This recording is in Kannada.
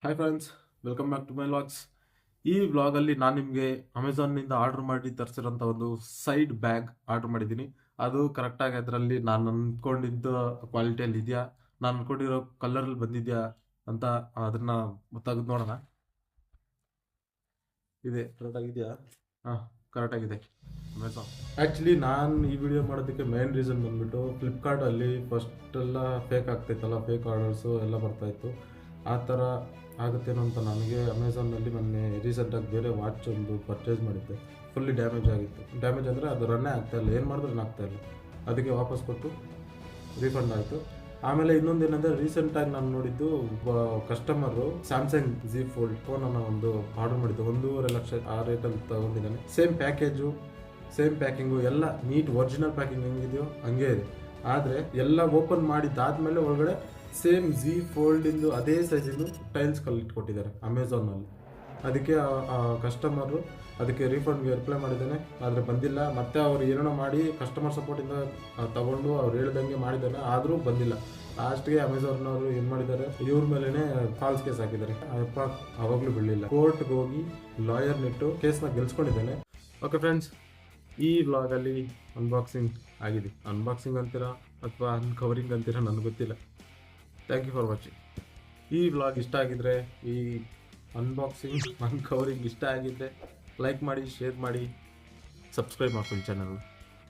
Hi friends, welcome back to my vlogs. ಈ ವ್ಲಾಗಲ್ಲಿ ನಾನು ನಿಮಗೆ ಅಮೆಝಾನ್ನಿಂದ ಆರ್ಡರ್ ಮಾಡಿ ತರಿಸಿರೋಂಥ ಒಂದು ಸೈಡ್ ಬ್ಯಾಗ್ ಆರ್ಡರ್ ಮಾಡಿದ್ದೀನಿ. ಅದು ಕರೆಕ್ಟಾಗಿ ಅದರಲ್ಲಿ ನಾನು ಅಂದ್ಕೊಂಡಿದ್ದ ಕ್ವಾಲಿಟಿಯಲ್ಲಿ ಇದೆಯಾ, ನಾನು ಅಂದ್ಕೊಂಡಿರೋ ಕಲರಲ್ಲಿ ಬಂದಿದೆಯಾ ಅಂತ ಅದನ್ನು ತೆಗೆದು ನೋಡೋಣ. ಇದೆ ಕರೆಕ್ಟಾಗಿದೆಯಾ? ಹಾಂ, ಕರೆಕ್ಟಾಗಿದೆ. ಅಮೆಝಾನ್ ಆ್ಯಕ್ಚುಲಿ ನಾನು ಈ ವಿಡಿಯೋ ಮಾಡೋದಕ್ಕೆ ಮೇನ್ ರೀಸನ್ ಬಂದ್ಬಿಟ್ಟು ಫ್ಲಿಪ್ಕಾರ್ಟಲ್ಲಿ ಫಸ್ಟೆಲ್ಲ ಫೇಕ್ ಆಗ್ತಾಯಿತ್ತಲ್ಲ, ಫೇಕ್ ಆರ್ಡರ್ಸು ಎಲ್ಲ ಬರ್ತಾಯಿತ್ತು. ಆ ಥರ ಆಗುತ್ತೇನೋ ಅಂತ ನನಗೆ ಅಮೆಝಾನ್ನಲ್ಲಿ ಮೊನ್ನೆ ರೀಸೆಂಟಾಗಿ ಬೇರೆ ವಾಚ್ ಒಂದು ಪರ್ಚೇಸ್ ಮಾಡಿದ್ದೆ. ಫುಲ್ಲಿ ಡ್ಯಾಮೇಜ್ ಆಗಿತ್ತು. ಡ್ಯಾಮೇಜ್ ಅಂದರೆ ಅದು ರನ್ನೇ ಆಗ್ತಾಯಿಲ್ಲ, ಏನು ಮಾಡಿದ್ರೂ ಆಗ್ತಾಯಿಲ್ಲ. ಅದಕ್ಕೆ ವಾಪಸ್ ಕೊಟ್ಟು ರೀಫಂಡ್ ಆಯಿತು. ಆಮೇಲೆ ಇನ್ನೊಂದೇನೆಂದರೆ ರೀಸೆಂಟಾಗಿ ನಾನು ನೋಡಿದ್ದು ಒಬ್ಬ ಕಸ್ಟಮರು ಸ್ಯಾಮ್ಸಂಗ್ Z Fold ಫೋನನ್ನು ಒಂದು ಆರ್ಡರ್ ಮಾಡಿದ್ದು. 1.5 ಲಕ್ಷ ಆ ರೇಟಲ್ಲಿ ತೊಗೊಂಡಿದ್ದಾನೆ. ಸೇಮ್ ಪ್ಯಾಕೇಜು, ಸೇಮ್ ಪ್ಯಾಕಿಂಗು ಎಲ್ಲ ನೀಟ್ ಒರಿಜಿನಲ್ ಪ್ಯಾಕಿಂಗ್ ಹೆಂಗಿದೆಯೋ ಹಂಗೆ ಇದೆ. ಆದರೆ ಎಲ್ಲ ಓಪನ್ ಮಾಡಿದ್ದಾದಮೇಲೆ ಒಳಗಡೆ ಸೇಮ್ Z Foldinದು ಅದೇ ಸೈಜಿಂದು ಟೈಲ್ಸ್ ಇಟ್ಕೊಟ್ಟಿದ್ದಾರೆ ಅಮೆಝಾನಲ್ಲಿ. ಅದಕ್ಕೆ ಆ ಕಸ್ಟಮರು ಅದಕ್ಕೆ ರೀಫಂಡ್ಗೆ ರಿಪ್ಲೈ ಮಾಡಿದ್ದಾನೆ, ಆದರೆ ಬಂದಿಲ್ಲ. ಮತ್ತು ಅವ್ರು ಏನೋ ಮಾಡಿ ಕಸ್ಟಮರ್ ಸಪೋರ್ಟಿಂದ ತಗೊಂಡು ಅವ್ರು ಹೇಳ್ದಂಗೆ ಮಾಡಿದ್ದಾನೆ, ಆದರೂ ಬಂದಿಲ್ಲ. ಲಾಸ್ಟ್ಗೆ ಅಮೆಝಾನ್ನವರು ಏನು ಮಾಡಿದ್ದಾರೆ, ಇವ್ರ ಮೇಲೇ ಫಾಲ್ಸ್ ಕೇಸ್ ಹಾಕಿದ್ದಾರೆ. ಅಪ್ಪ ಅವಾಗಲೂ ಬಿಡಲಿಲ್ಲ. ಕೋರ್ಟ್ಗೆ ಹೋಗಿ ಲಾಯರ್ನಿಟ್ಟು ಕೇಸ್ನ ಗೆಲ್ಸ್ಕೊಂಡಿದ್ದಾನೆ. ಓಕೆ ಫ್ರೆಂಡ್ಸ್, ಈ ವ್ಲಾಗಲ್ಲಿ ಅನ್ಬಾಕ್ಸಿಂಗ್ ಆಗಿದೆ. ಅನ್ಬಾಕ್ಸಿಂಗ್ ಅಂತೀರಾ ಅಥವಾ ಅನ್ಕವರಿಂಗ್ ಅಂತೀರಾ ನನಗೆ ಗೊತ್ತಿಲ್ಲ. Thank you for watching. ಈ ವ್ಲಾಗ್ ಇಷ್ಟ ಆಗಿದ್ರೆ, ಈ ಅನ್ಬಾಕ್ಸಿಂಗ್ ಅನ್ಕವರಿಂಗ್ ಇಷ್ಟ ಆಗಿದ್ದರೆ ಲೈಕ್ ಮಾಡಿ, ಶೇರ್ ಮಾಡಿ, ಸಬ್ಸ್ಕ್ರೈಬ್ ಮಾಡ್ಕೊಳ್ಳಿ ಚಾನಲ್ನ.